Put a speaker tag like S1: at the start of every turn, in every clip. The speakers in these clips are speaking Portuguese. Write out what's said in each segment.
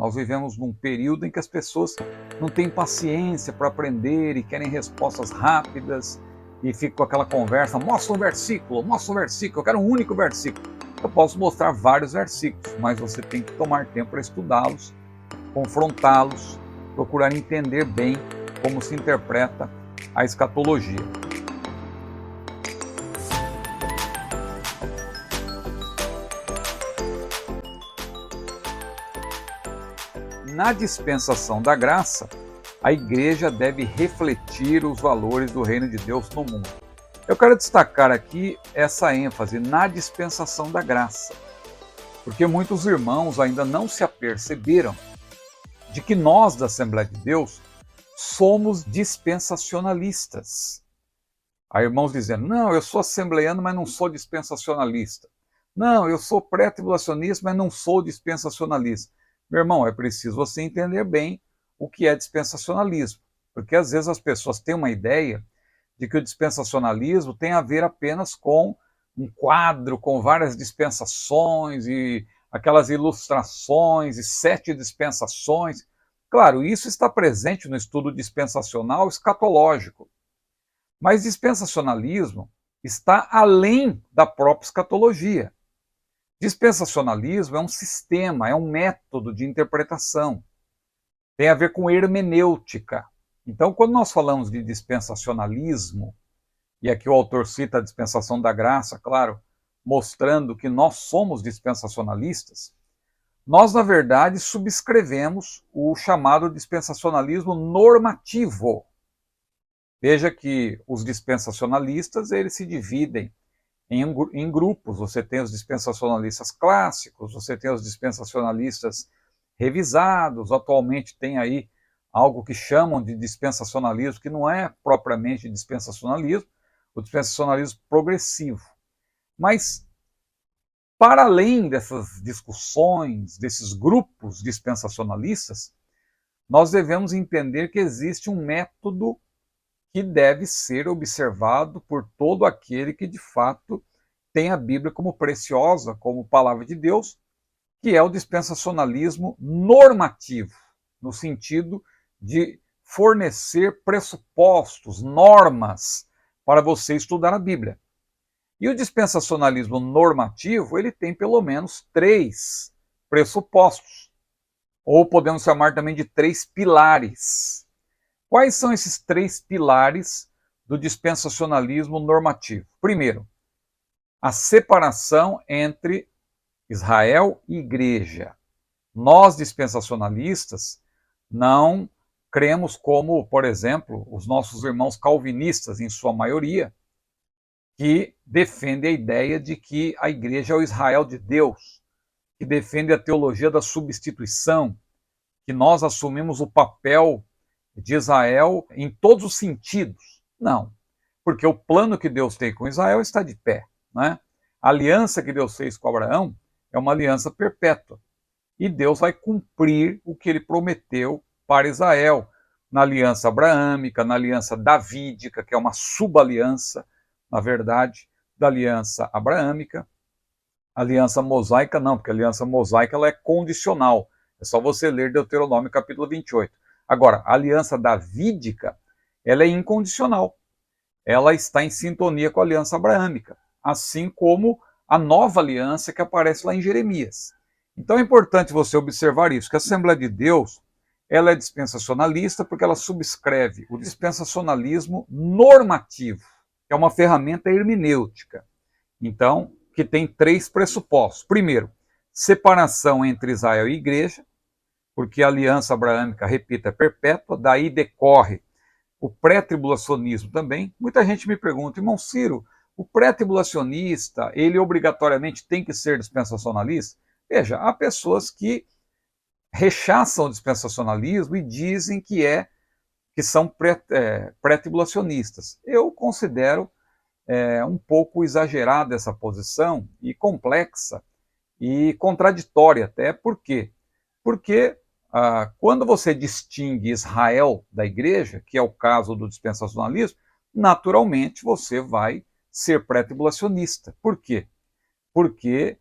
S1: Nós vivemos num período em que as pessoas não têm paciência para aprender e querem respostas rápidas e ficam com aquela conversa, mostra um versículo, eu quero um único versículo. Eu posso mostrar vários versículos, mas você tem que tomar tempo para estudá-los, confrontá-los, procurar entender bem como se interpreta a escatologia. Na dispensação da graça, a igreja deve refletir os valores do reino de Deus no mundo. Eu quero destacar aqui essa ênfase na dispensação da graça, porque muitos irmãos ainda não se aperceberam de que nós da Assembleia de Deus somos dispensacionalistas. Há irmãos dizendo, não, eu sou assembleiano, mas não sou dispensacionalista. Não, eu sou pré-tribulacionista, mas não sou dispensacionalista. Meu irmão, é preciso você entender bem o que é dispensacionalismo, porque às vezes as pessoas têm uma ideia de que o dispensacionalismo tem a ver apenas com um quadro com várias dispensações e aquelas ilustrações e 7 dispensações. Claro, isso está presente no estudo dispensacional escatológico, mas dispensacionalismo está além da própria escatologia. Dispensacionalismo é um sistema, é um método de interpretação. Tem a ver com hermenêutica. Então, quando nós falamos de dispensacionalismo, e aqui o autor cita a dispensação da graça, claro, mostrando que nós somos dispensacionalistas, nós, na verdade, subscrevemos o chamado dispensacionalismo normativo. Veja que os dispensacionalistas, eles se dividem em grupos. Você tem os dispensacionalistas clássicos, você tem os dispensacionalistas revisados, atualmente tem aí algo que chamam de dispensacionalismo, que não é propriamente dispensacionalismo, o dispensacionalismo progressivo. Mas, para além dessas discussões, desses grupos dispensacionalistas, nós devemos entender que existe um método que deve ser observado por todo aquele que de fato tem a Bíblia como preciosa, como palavra de Deus, que é o dispensacionalismo normativo, no sentido de fornecer pressupostos, normas para você estudar a Bíblia. E o dispensacionalismo normativo, ele tem pelo menos 3 pressupostos, ou podemos chamar também de 3 pilares. Quais são esses 3 pilares do dispensacionalismo normativo? Primeiro, a separação entre Israel e igreja. Nós, dispensacionalistas, não cremos como, por exemplo, os nossos irmãos calvinistas, em sua maioria, que defendem a ideia de que a igreja é o Israel de Deus, que defende a teologia da substituição, que nós assumimos o papel de Israel em todos os sentidos. Não, porque o plano que Deus tem com Israel está de pé. Né? A aliança que Deus fez com Abraão é uma aliança perpétua. E Deus vai cumprir o que ele prometeu para Israel, na aliança abraâmica, na aliança davídica, que é uma subaliança, na verdade, da aliança abraâmica. A aliança mosaica não, porque a aliança mosaica ela é condicional. É só você ler Deuteronômio capítulo 28. Agora, a aliança davídica, ela é incondicional. Ela está em sintonia com a aliança abraâmica, assim como a nova aliança que aparece lá em Jeremias. Então é importante você observar isso, que a Assembleia de Deus, ela é dispensacionalista porque ela subscreve o dispensacionalismo normativo, que é uma ferramenta hermenêutica. Então, que tem 3 pressupostos. Primeiro, separação entre Israel e igreja, porque a aliança abraâmica, repito, é perpétua, daí decorre o pré-tribulacionismo também. Muita gente me pergunta, irmão Ciro, o pré-tribulacionista, ele obrigatoriamente tem que ser dispensacionalista? Veja, há pessoas que rechaçam o dispensacionalismo e dizem que são pré-tribulacionistas. Eu considero um pouco exagerada essa posição e complexa e contraditória até. Por quê? Porque quando você distingue Israel da igreja, que é o caso do dispensacionalismo, naturalmente você vai ser pré-tribulacionista. Por quê? Porque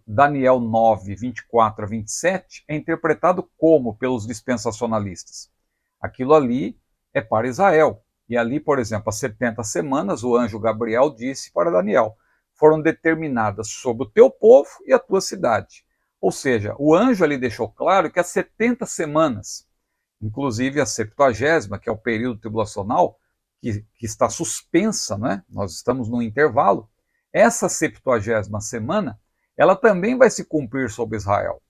S1: Daniel 9, 24 a 27, é interpretado como pelos dispensacionalistas? Aquilo ali é para Israel. E ali, por exemplo, as 70 semanas, o anjo Gabriel disse para Daniel, foram determinadas sobre o teu povo e a tua cidade. Ou seja, o anjo ali deixou claro que as 70 semanas, inclusive a 70ª, que é o período tribulacional, que está suspensa, né? Nós estamos no intervalo, essa 70ª semana, ela também vai se cumprir sobre Israel.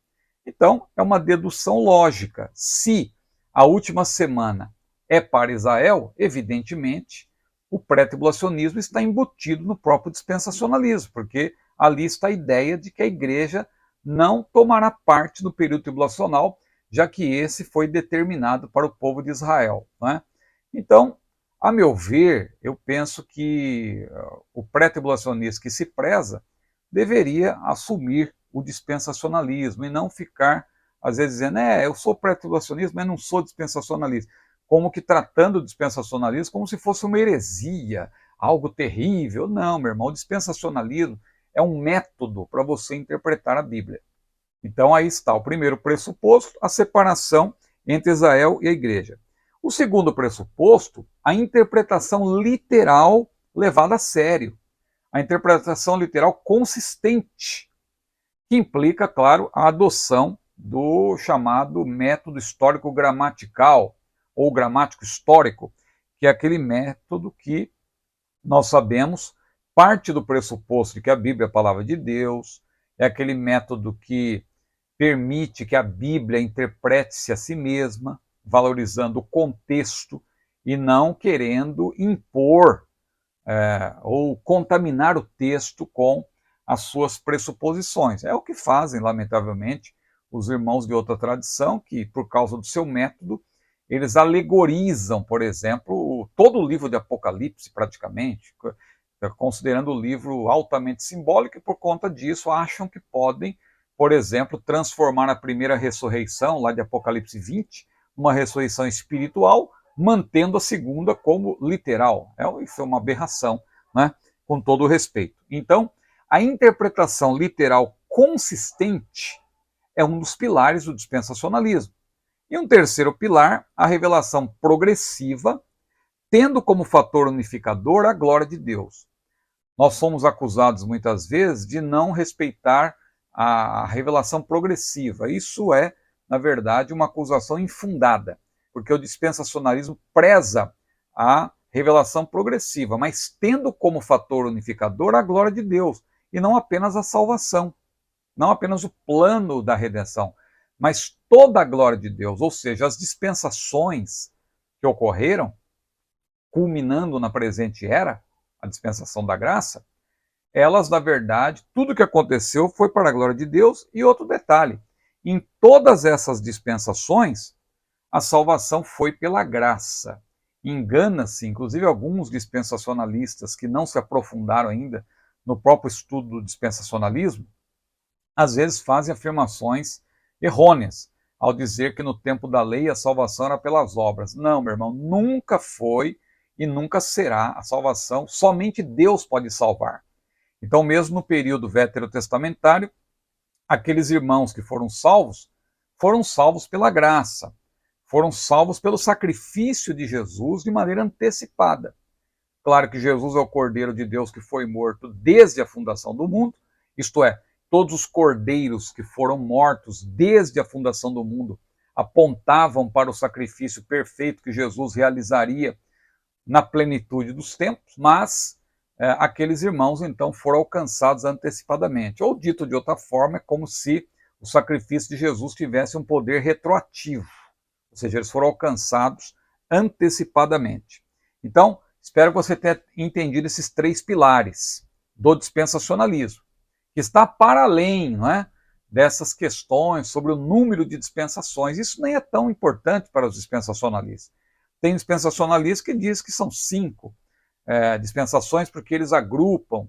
S1: Então, é uma dedução lógica. Se a última semana é para Israel, evidentemente, o pré-tribulacionismo está embutido no próprio dispensacionalismo, porque ali está a ideia de que a igreja não tomará parte do período tribulacional, já que esse foi determinado para o povo de Israel. Né? Então, a meu ver, eu penso que o pré-tribulacionista que se preza deveria assumir o dispensacionalismo e não ficar, às vezes, dizendo, eu sou pré-tribulacionista, mas não sou dispensacionalista. Como que tratando o dispensacionalismo como se fosse uma heresia, algo terrível. Não, meu irmão, o dispensacionalismo é um método para você interpretar a Bíblia. Então aí está o primeiro pressuposto, a separação entre Israel e a igreja. O segundo pressuposto, a interpretação literal levada a sério. A interpretação literal consistente, que implica, claro, a adoção do chamado método histórico-gramatical, ou gramático histórico, que é aquele método que nós sabemos parte do pressuposto de que a Bíblia é a palavra de Deus, é aquele método que permite que a Bíblia interprete-se a si mesma, valorizando o contexto e não querendo impor ou contaminar o texto com as suas pressuposições. É o que fazem, lamentavelmente, os irmãos de outra tradição, que, por causa do seu método, eles alegorizam, por exemplo, todo o livro de Apocalipse, praticamente, considerando o livro altamente simbólico, e por conta disso acham que podem, por exemplo, transformar a primeira ressurreição, lá de Apocalipse 20, numa ressurreição espiritual, mantendo a segunda como literal. Isso é uma aberração, né? Com todo o respeito. Então, a interpretação literal consistente é um dos pilares do dispensacionalismo. E um terceiro pilar, a revelação progressiva, tendo como fator unificador a glória de Deus. Nós somos acusados muitas vezes de não respeitar a revelação progressiva. Isso é, na verdade, uma acusação infundada, porque o dispensacionalismo preza a revelação progressiva, mas tendo como fator unificador a glória de Deus, e não apenas a salvação, não apenas o plano da redenção, mas toda a glória de Deus, ou seja, as dispensações que ocorreram, culminando na presente era, a dispensação da graça, elas, na verdade, tudo que aconteceu foi para a glória de Deus. E outro detalhe, em todas essas dispensações, a salvação foi pela graça. Engana-se, inclusive alguns dispensacionalistas que não se aprofundaram ainda no próprio estudo do dispensacionalismo, às vezes fazem afirmações errôneas, ao dizer que no tempo da lei a salvação era pelas obras. Não, meu irmão, nunca foi e nunca será a salvação, somente Deus pode salvar. Então, mesmo no período veterotestamentário, aqueles irmãos que foram salvos pela graça, foram salvos pelo sacrifício de Jesus de maneira antecipada. Claro que Jesus é o Cordeiro de Deus que foi morto desde a fundação do mundo, isto é, todos os cordeiros que foram mortos desde a fundação do mundo apontavam para o sacrifício perfeito que Jesus realizaria na plenitude dos tempos, mas aqueles irmãos então foram alcançados antecipadamente. Ou dito de outra forma, é como se o sacrifício de Jesus tivesse um poder retroativo, ou seja, eles foram alcançados antecipadamente. Então, espero que você tenha entendido esses três pilares do dispensacionalismo, que está para além, não é, dessas questões sobre o número de dispensações. Isso nem é tão importante para os dispensacionalistas. Tem dispensacionalistas que diz que são 5 dispensações porque eles agrupam,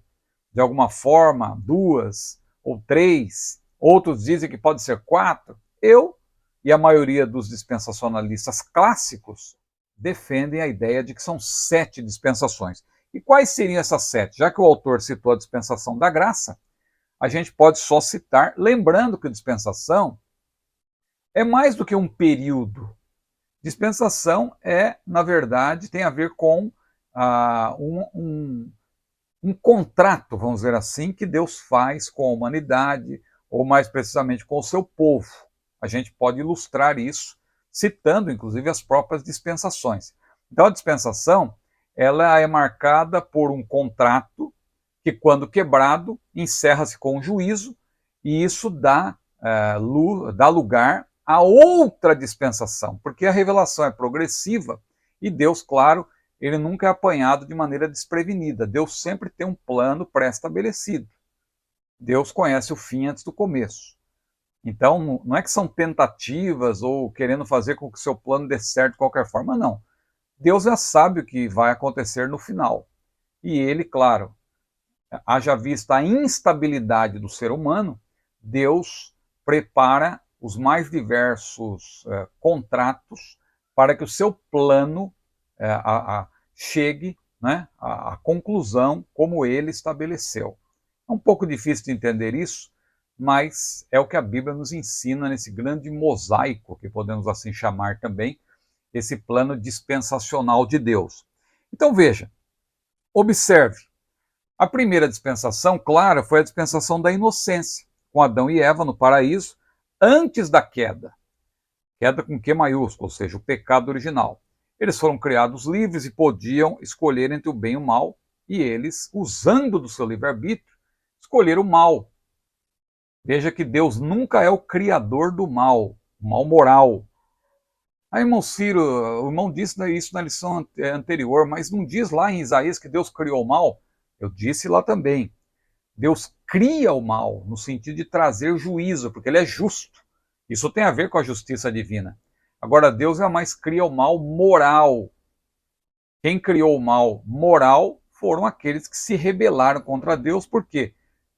S1: de alguma forma, 2 ou 3. Outros dizem que pode ser 4. Eu e a maioria dos dispensacionalistas clássicos defendem a ideia de que são 7 dispensações. E quais seriam essas 7? Já que o autor citou a dispensação da graça, a gente pode só citar, lembrando que dispensação é mais do que um período. Dispensação na verdade, tem a ver com um contrato, vamos dizer assim, que Deus faz com a humanidade, ou mais precisamente com o seu povo. A gente pode ilustrar isso citando, inclusive, as próprias dispensações. Então, a dispensação ela é marcada por um contrato que, quando quebrado, encerra-se com um juízo, e isso dá lugar a outra dispensação, porque a revelação é progressiva e Deus, claro, ele nunca é apanhado de maneira desprevenida. Deus sempre tem um plano pré-estabelecido. Deus conhece o fim antes do começo. Então, não é que são tentativas ou querendo fazer com que o seu plano dê certo de qualquer forma, não. Deus já sabe o que vai acontecer no final. E ele, claro, haja vista a instabilidade do ser humano, Deus prepara os mais diversos contratos para que o seu plano chegue, né, à conclusão como ele estabeleceu. É um pouco difícil de entender isso, mas é o que a Bíblia nos ensina nesse grande mosaico, que podemos assim chamar também, esse plano dispensacional de Deus. Então veja, observe, a primeira dispensação, claro, foi a dispensação da inocência, com Adão e Eva no paraíso, antes da queda. Queda com Q maiúsculo, ou seja, o pecado original. Eles foram criados livres e podiam escolher entre o bem e o mal, e eles, usando do seu livre-arbítrio, escolheram o mal. Veja que Deus nunca é o criador do mal, o mal moral. Aí, irmão Ciro, o irmão disse isso na lição anterior, mas não diz lá em Isaías que Deus criou o mal? Eu disse lá também. Deus cria o mal, no sentido de trazer juízo, porque ele é justo. Isso tem a ver com a justiça divina. Agora, Deus jamais cria o mal moral. Quem criou o mal moral foram aqueles que se rebelaram contra Deus, porque,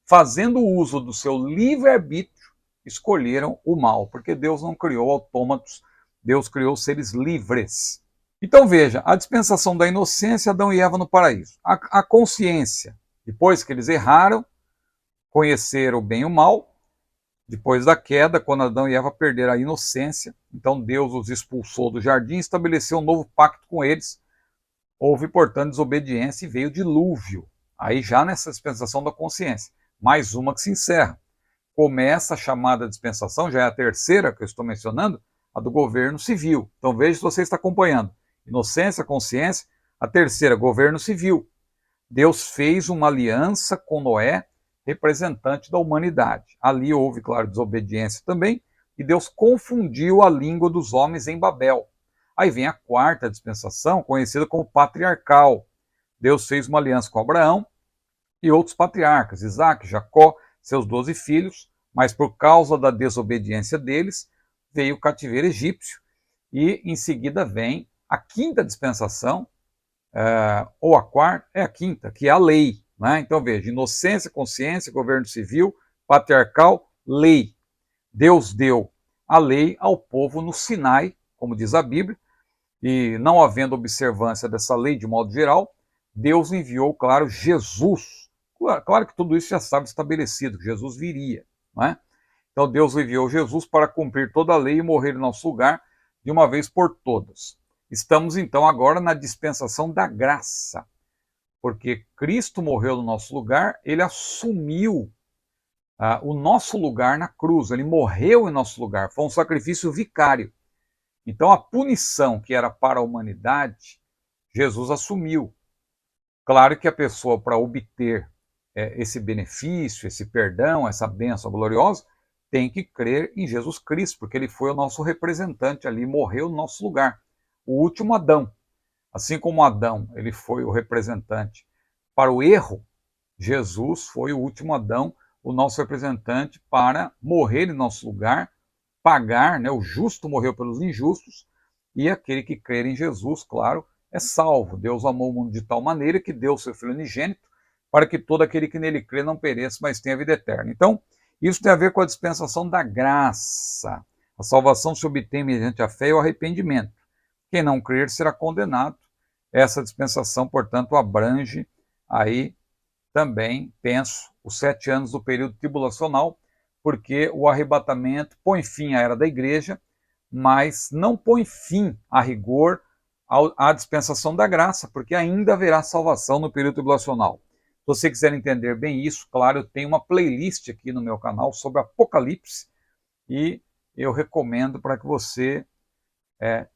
S1: fazendo uso do seu livre-arbítrio, escolheram o mal, porque Deus não criou autômatos, Deus criou seres livres. Então veja, a dispensação da inocência, Adão e Eva no paraíso. A consciência, depois que eles erraram, conheceram o bem e o mal, depois da queda, quando Adão e Eva perderam a inocência, então Deus os expulsou do jardim e estabeleceu um novo pacto com eles. Houve, portanto, desobediência e veio o dilúvio. Aí já nessa dispensação da consciência. Mais uma que se encerra. Começa a chamada dispensação, já é a terceira que eu estou mencionando, a do governo civil. Então veja se você está acompanhando. Inocência, consciência. A terceira, governo civil. Deus fez uma aliança com Noé, representante da humanidade. Ali houve, claro, desobediência também, e Deus confundiu a língua dos homens em Babel. Aí vem a quarta dispensação, conhecida como patriarcal. Deus fez uma aliança com Abraão e outros patriarcas, Isaac, Jacó, seus 12 filhos, mas por causa da desobediência deles, veio o cativeiro egípcio, e em seguida vem a quinta dispensação, ou a quarta, a quinta, que é a lei. Né? Então veja, inocência, consciência, governo civil, patriarcal, lei. Deus deu a lei ao povo no Sinai, como diz a Bíblia, e não havendo observância dessa lei de modo geral, Deus enviou, claro, Jesus. Claro que tudo isso já estava estabelecido, que Jesus viria. Não é? Então Deus enviou Jesus para cumprir toda a lei e morrer em nosso lugar de uma vez por todas. Estamos então agora na dispensação da graça, porque Cristo morreu no nosso lugar, ele assumiu o nosso lugar na cruz, ele morreu em nosso lugar, foi um sacrifício vicário. Então a punição que era para a humanidade, Jesus assumiu. Claro que a pessoa, para obter esse benefício, esse perdão, essa bênção gloriosa, tem que crer em Jesus Cristo, porque ele foi o nosso representante ali, morreu no nosso lugar. O último Adão. Assim como Adão ele foi o representante para o erro, Jesus foi o último Adão, o nosso representante para morrer em nosso lugar, pagar, né? O justo morreu pelos injustos, e aquele que crer em Jesus, claro, é salvo. Deus amou o mundo de tal maneira que deu o seu Filho unigênito, para que todo aquele que nele crê não pereça, mas tenha vida eterna. Então, isso tem a ver com a dispensação da graça. A salvação se obtém mediante a fé e o arrependimento. Quem não crer será condenado. Essa dispensação, portanto, abrange aí também, penso, os 7 anos do período tribulacional, porque o arrebatamento põe fim à era da igreja, mas não põe fim, a rigor, à dispensação da graça, porque ainda haverá salvação no período tribulacional. Se você quiser entender bem isso, claro, eu tenho uma playlist aqui no meu canal sobre Apocalipse, e eu recomendo para que você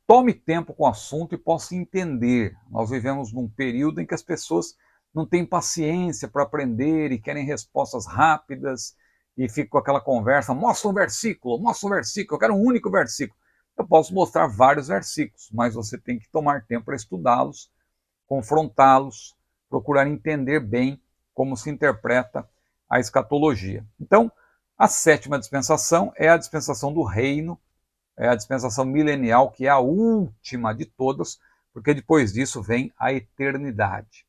S1: tome tempo com o assunto e possa entender. Nós vivemos num período em que as pessoas não têm paciência para aprender e querem respostas rápidas e ficam com aquela conversa, mostra um versículo, eu quero um único versículo. Eu posso mostrar vários versículos, mas você tem que tomar tempo para estudá-los, confrontá-los, procurar entender bem como se interpreta a escatologia. Então, a 7ª dispensação é a dispensação do reino, é a dispensação milenial, que é a última de todas, porque depois disso vem a eternidade.